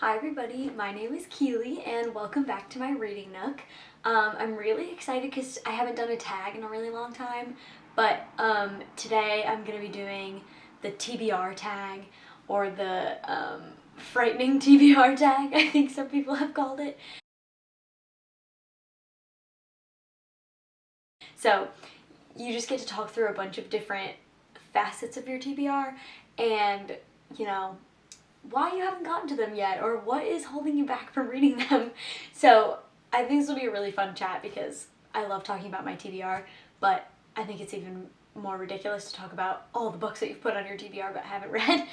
Hi everybody, my name is Keeley and welcome back to my reading nook. I'm really excited because I haven't done a tag in a really long time, but today I'm going to be doing the TBR tag, or the frightening TBR tag, I think some people have called it. So you just get to talk through a bunch of different facets of your TBR and, you know, why you haven't gotten to them yet, or what is holding you back from reading them. So I think this will be a really fun chat because I love talking about my TBR, but I think it's even more ridiculous to talk about all the books that you've put on your TBR but haven't read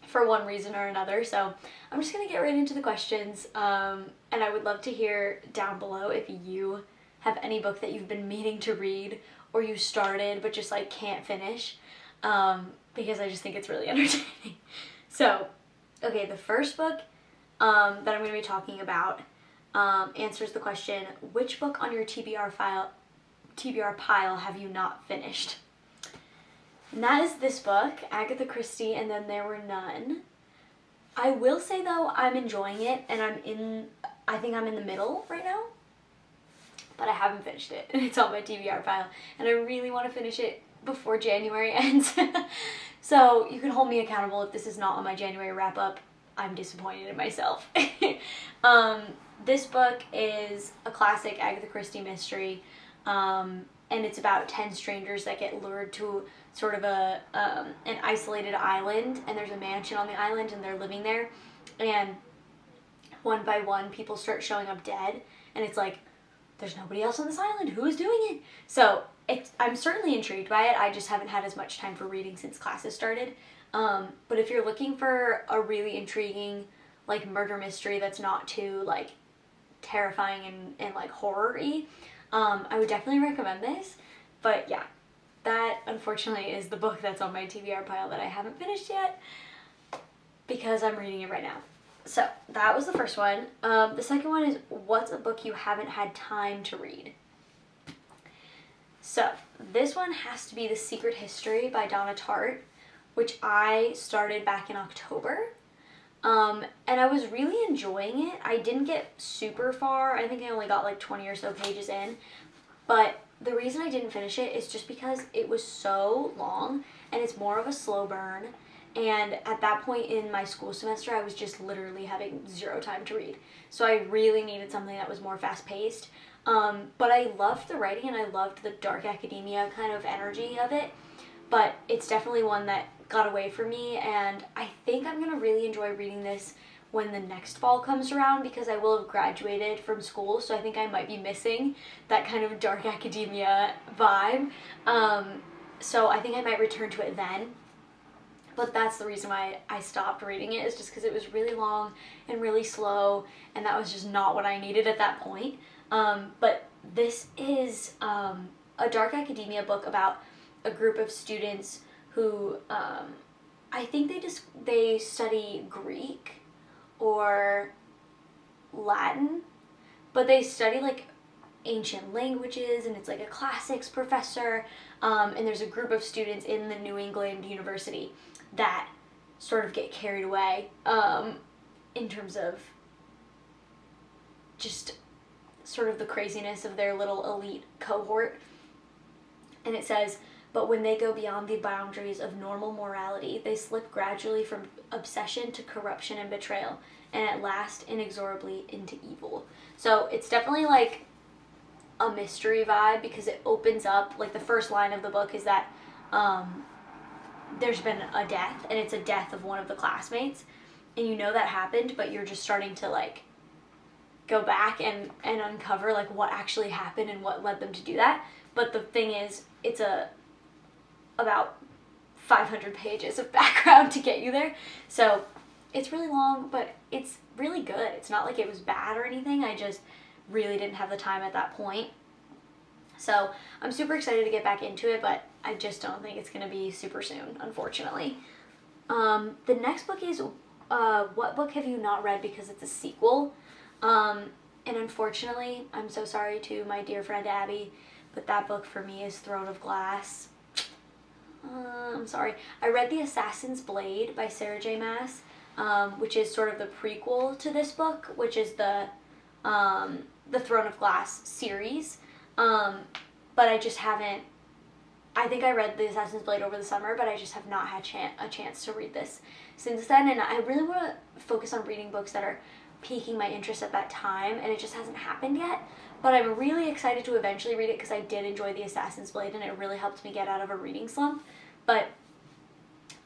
for one reason or another. So I'm just going to get right into the questions, and I would love to hear down below if you have any book that you've been meaning to read or you started but just like can't finish, because I just think it's really entertaining. So, okay, the first book that I'm going to be talking about answers the question, which book on your TBR pile have you not finished? And that is this book, Agatha Christie, and Then There Were None. I will say though, I'm enjoying it, and I think I'm in the middle right now, but I haven't finished it, and it's on my TBR pile, and I really want to finish it before January ends. So you can hold me accountable if this is not on my January wrap-up. I'm disappointed in myself. This book is a classic Agatha Christie mystery, and it's about 10 strangers that get lured to sort of an isolated island, and there's a mansion on the island, and they're living there, and one by one people start showing up dead, and it's like, there's nobody else on this island, who is doing it? So I'm certainly intrigued by it. I just haven't had as much time for reading since classes started. But if you're looking for a really intriguing like murder mystery that's not too like terrifying and like horror-y, I would definitely recommend this. But yeah, that unfortunately is the book that's on my TBR pile that I haven't finished yet because I'm reading it right now. So that was the first one. The second one is, what's a book you haven't had time to read? So this one has to be The Secret History by Donna Tartt, which I started back in October. And I was really enjoying it. I didn't get super far. I think I only got like 20 or so pages in. But the reason I didn't finish it is just because it was so long and it's more of a slow burn. And at that point in my school semester, I was just literally having zero time to read. So I really needed something that was more fast-paced. But I loved the writing and I loved the dark academia kind of energy of it. But it's definitely one that got away from me, and I think I'm going to really enjoy reading this when the next fall comes around because I will have graduated from school, so I think I might be missing that kind of dark academia vibe. So I think I might return to it then. But that's the reason why I stopped reading it, is just because it was really long and really slow, and that was just not what I needed at that point. But this is a dark academia book about a group of students who I think they study Greek or Latin, but they study like ancient languages, and it's like a classics professor, and there's a group of students in the New England University that sort of get carried away in terms of just sort of the craziness of their little elite cohort. And it says, but when they go beyond the boundaries of normal morality, they slip gradually from obsession to corruption and betrayal, and at last inexorably into evil. So it's definitely like a mystery vibe because it opens up, like the first line of the book is that there's been a death, and it's a death of one of the classmates, and you know that happened, but you're just starting to like go back and uncover like what actually happened and what led them to do that. But the thing is, it's about 500 pages of background to get you there, so it's really long, but it's really good. It's not like it was bad or anything, I just really didn't have the time at that point. So I'm super excited to get back into it, but I just don't think it's going to be super soon, unfortunately. The next book is what book have you not read because it's a sequel? And unfortunately, I'm so sorry to my dear friend Abby, but that book for me is Throne of Glass. I'm sorry. I read The Assassin's Blade by Sarah J. Maas, which is sort of the prequel to this book, which is the Throne of Glass series. But I just haven't, I think I read The Assassin's Blade over the summer, but I just have not had a chance to read this since then, and I really want to focus on reading books that are piquing my interest at that time, and it just hasn't happened yet. But I'm really excited to eventually read it because I did enjoy The Assassin's Blade, and it really helped me get out of a reading slump. But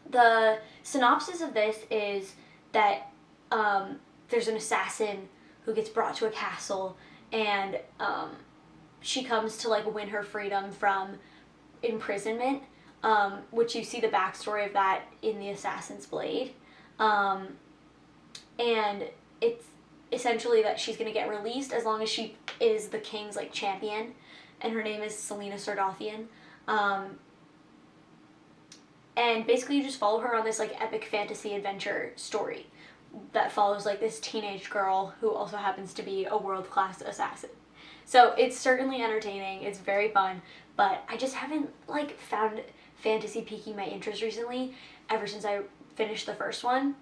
the synopsis of this is that there's an assassin who gets brought to a castle, and she comes to like win her freedom from imprisonment, which you see the backstory of that in The Assassin's Blade. And it's essentially that she's going to get released as long as she is the king's like champion, and her name is Selena Sardothian. And basically you just follow her on this like epic fantasy adventure story that follows like this teenage girl who also happens to be a world-class assassin. So it's certainly entertaining, it's very fun, but I just haven't like found fantasy piquing my interest recently ever since I finished the first one.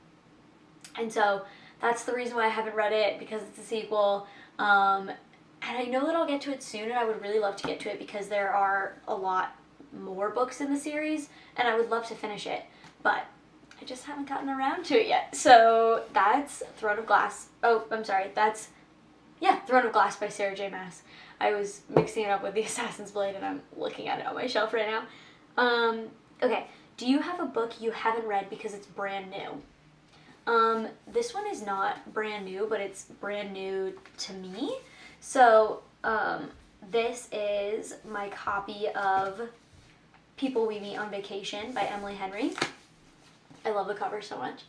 And so that's the reason why I haven't read it, because it's a sequel. And I know that I'll get to it soon, and I would really love to get to it because there are a lot more books in the series, and I would love to finish it, but I just haven't gotten around to it yet. So that's Throne of Glass. Oh, I'm sorry. That's, yeah, Throne of Glass by Sarah J. Maas. I was mixing it up with The Assassin's Blade, and I'm looking at it on my shelf right now. Okay. Do you have a book you haven't read because it's brand new? This one is not brand new, but it's brand new to me. So, this is my copy of People We Meet on Vacation by Emily Henry. I love the cover so much.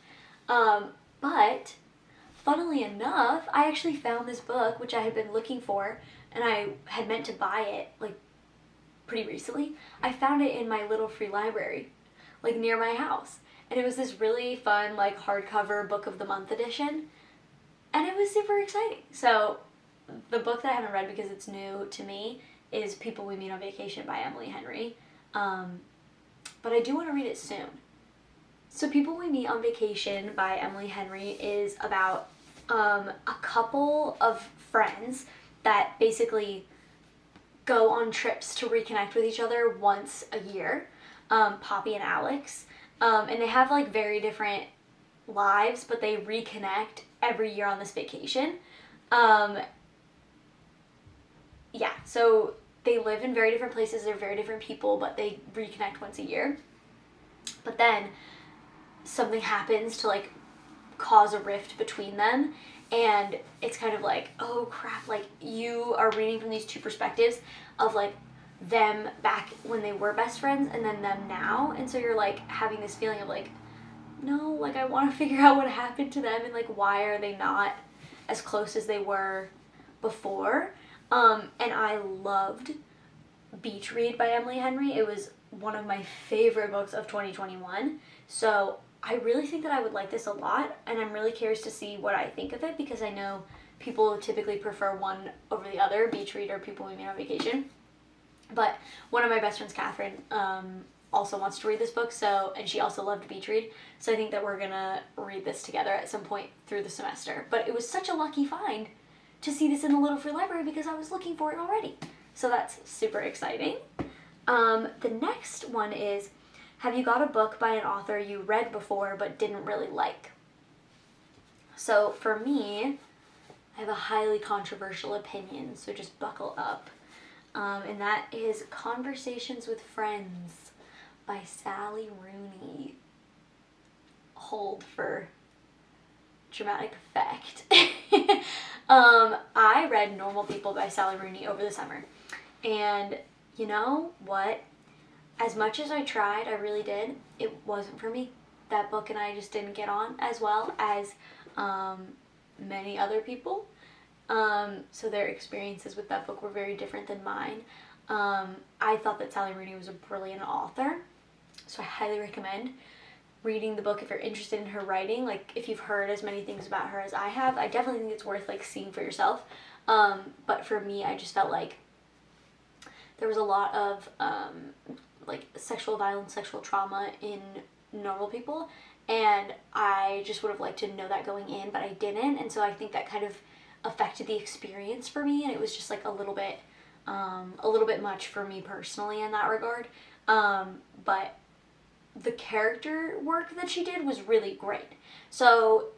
But, funnily enough, I actually found this book, which I had been looking for, and I had meant to buy it, like, pretty recently. I found it in my little free library, like, near my house. And it was this really fun, like, hardcover book of the month edition. And it was super exciting. So, the book that I haven't read because it's new to me is People We Meet on Vacation by Emily Henry. But I do want to read it soon. So People We Meet on Vacation by Emily Henry is about a couple of friends that basically go on trips to reconnect with each other once a year, Poppy and Alex. And they have like very different lives, but they reconnect every year on this vacation. Yeah, so they live in very different places, they're very different people, but they reconnect once a year. But then something happens to like cause a rift between them, and it's kind of like, oh crap, like you are reading from these two perspectives of like them back when they were best friends and then them now, and so you're like having this feeling of like, no, like I want to figure out what happened to them and like why are they not as close as they were before. And I loved Beach Read by Emily Henry. It was one of my favorite books of 2021. So I really think that I would like this a lot, and I'm really curious to see what I think of it because I know people typically prefer one over the other, Beach Read or People We Meet on Vacation. But one of my best friends, Catherine, also wants to read this book, so, and she also loved Beach Read, so I think that we're gonna read this together at some point through the semester. But it was such a lucky find to see this in the little free library because I was looking for it already. So that's super exciting. The next one is, have you got a book by an author you read before but didn't really like? So for me, I have a highly controversial opinion, so just buckle up. And that is Conversations with Friends by Sally Rooney. Hold for dramatic effect. I read Normal People by Sally Rooney over the summer. And you know what? As much as I tried, I really did, it wasn't for me. That book and I just didn't get on as well as many other people. So their experiences with that book were very different than mine. I thought that Sally Rooney was a brilliant author, so I highly recommend reading the book if you're interested in her writing. Like, if you've heard as many things about her as I have, I definitely think it's worth like seeing for yourself. But for me, I just felt like there was a lot of like sexual violence, sexual trauma in Normal People, and I just would have liked to know that going in, but I didn't, and so I think that kind of affected the experience for me, and it was just like a little bit much for me personally in that regard. But the character work that she did was really great. So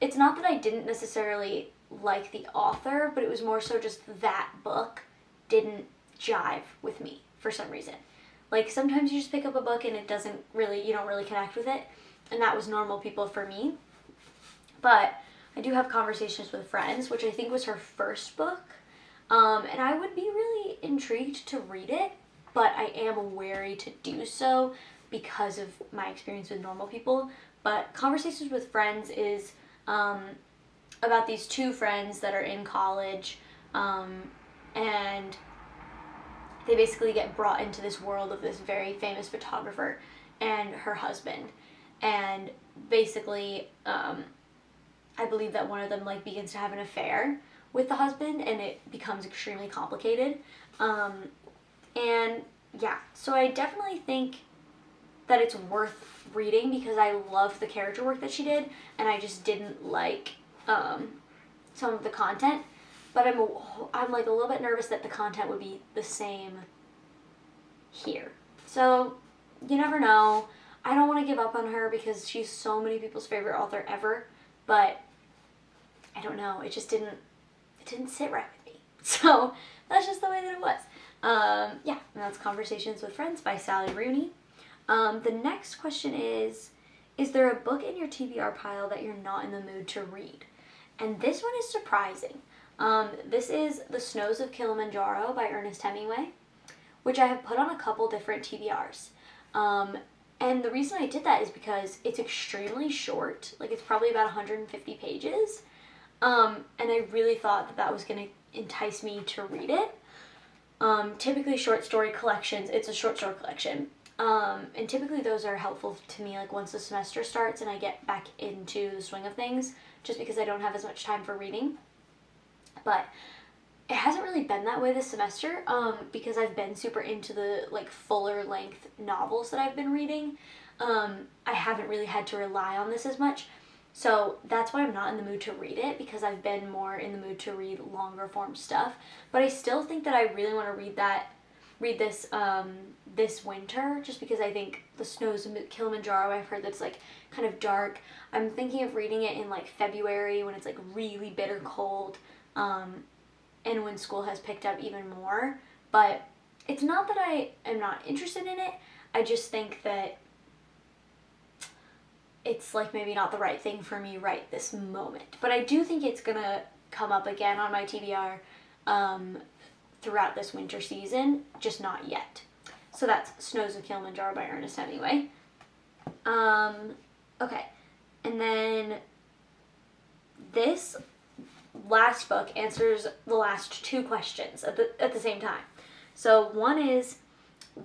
it's not that I didn't necessarily like the author, but it was more so just that book didn't jive with me for some reason. Like, sometimes you just pick up a book and you don't really connect with it, and that was Normal People for me. But I do have Conversations with Friends, which I think was her first book, and I would be really intrigued to read it, but I am wary to do so because of my experience with Normal People. But Conversations with Friends is about these two friends that are in college, and they basically get brought into this world of this very famous photographer and her husband. And basically, I believe that one of them like begins to have an affair with the husband, and it becomes extremely complicated. And yeah, so I definitely think that it's worth reading because I loved the character work that she did, and I just didn't like some of the content. But I'm like a little bit nervous that the content would be the same here. So you never know. I don't want to give up on her because she's so many people's favorite author ever, but I don't know. It didn't sit right with me. So that's just the way that it was. Yeah, and that's Conversations with Friends by Sally Rooney. The next question is there a book in your TBR pile that you're not in the mood to read? And this one is surprising. This is The Snows of Kilimanjaro by Ernest Hemingway, which I have put on a couple different TBRs. And the reason I did that is because it's extremely short. Like, it's probably about 150 pages. And I really thought that was going to entice me to read it. Typically short story collections, it's a short story collection. And typically those are helpful to me, like, once the semester starts and I get back into the swing of things, just because I don't have as much time for reading. But it hasn't really been that way this semester, because I've been super into the, like, fuller length novels that I've been reading. I haven't really had to rely on this as much. So that's why I'm not in the mood to read it, because I've been more in the mood to read longer form stuff. But I still think that I really want to read this this winter, just because I think The Snows of Kilimanjaro, I've heard that's like kind of dark. I'm thinking of reading it in like February when it's like really bitter cold, and when school has picked up even more. But it's not that I am not interested in it. I just think that it's like maybe not the right thing for me right this moment. But I do think it's gonna come up again on my TBR throughout this winter season, just not yet. So that's Snows of Kilimanjaro by Ernest Hemingway. Okay, and then this last book answers the last two questions at the same time. So one is,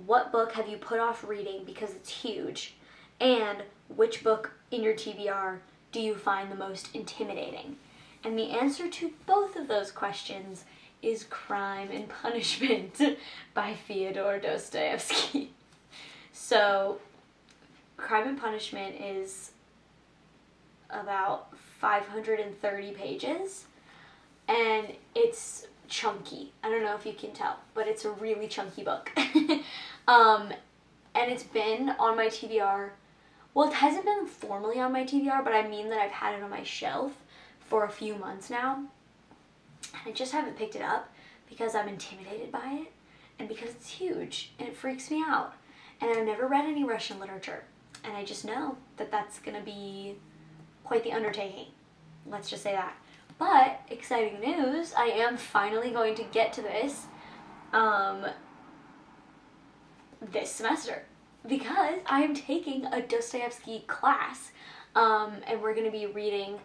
what book have you put off reading because it's huge? And which book in your TBR do you find the most intimidating? And the answer to both of those questions is Crime and Punishment by Fyodor Dostoevsky. So, Crime and Punishment is about 530 pages, and it's chunky. I don't know if you can tell, but it's a really chunky book. And it's been on my TBR. Well, it hasn't been formally on my TBR, but I mean that I've had it on my shelf for a few months now. And I just haven't picked it up because I'm intimidated by it and because it's huge and it freaks me out. And I've never read any Russian literature. And I just know that that's going to be quite the undertaking. Let's just say that. But, exciting news, I am finally going to get to this this semester, because I am taking a Dostoevsky class, and we're going to be reading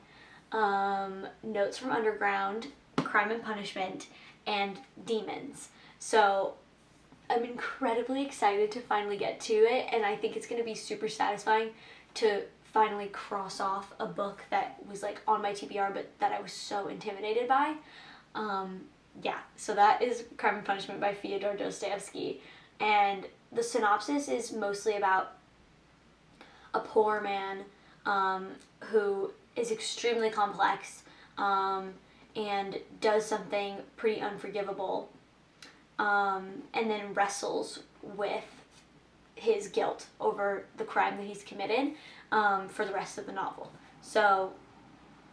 Notes from Underground, Crime and Punishment, and Demons. So I'm incredibly excited to finally get to it, and I think it's going to be super satisfying to finally cross off a book that was like on my TBR but that I was so intimidated by. Yeah, so that is Crime and Punishment by Fyodor Dostoevsky, and the synopsis is mostly about a poor man who is extremely complex and does something pretty unforgivable, and then wrestles with his guilt over the crime that he's committed for the rest of the novel. So,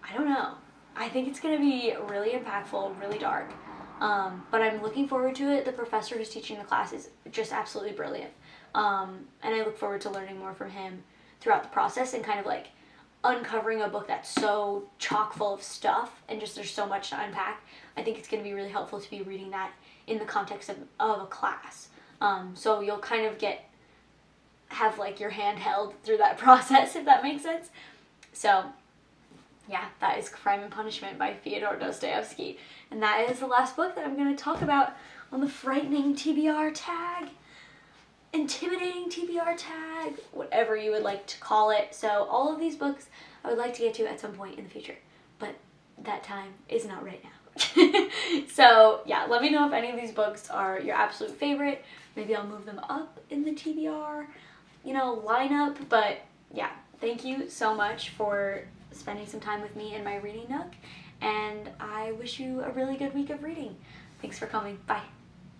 I don't know. I think it's going to be really impactful, really dark. But I'm looking forward to it. The professor who's teaching the class is just absolutely brilliant. And I look forward to learning more from him throughout the process and kind of like uncovering a book that's so chock full of stuff and just there's so much to unpack. I think it's going to be really helpful to be reading that in the context of a class. So you'll kind of have like your hand held through that process, if that makes sense. So yeah, that is Crime and Punishment by Theodore Dostoevsky. And that is the last book that I'm going to talk about on the frightening TBR tag. Intimidating TBR tag, whatever you would like to call it. So all of these books I would like to get to at some point in the future. But that time is not right now. So yeah, let me know if any of these books are your absolute favorite. Maybe I'll move them up in the TBR, lineup. But yeah, thank you so much for spending some time with me in my reading nook, and I wish you a really good week of reading. Thanks for coming. Bye.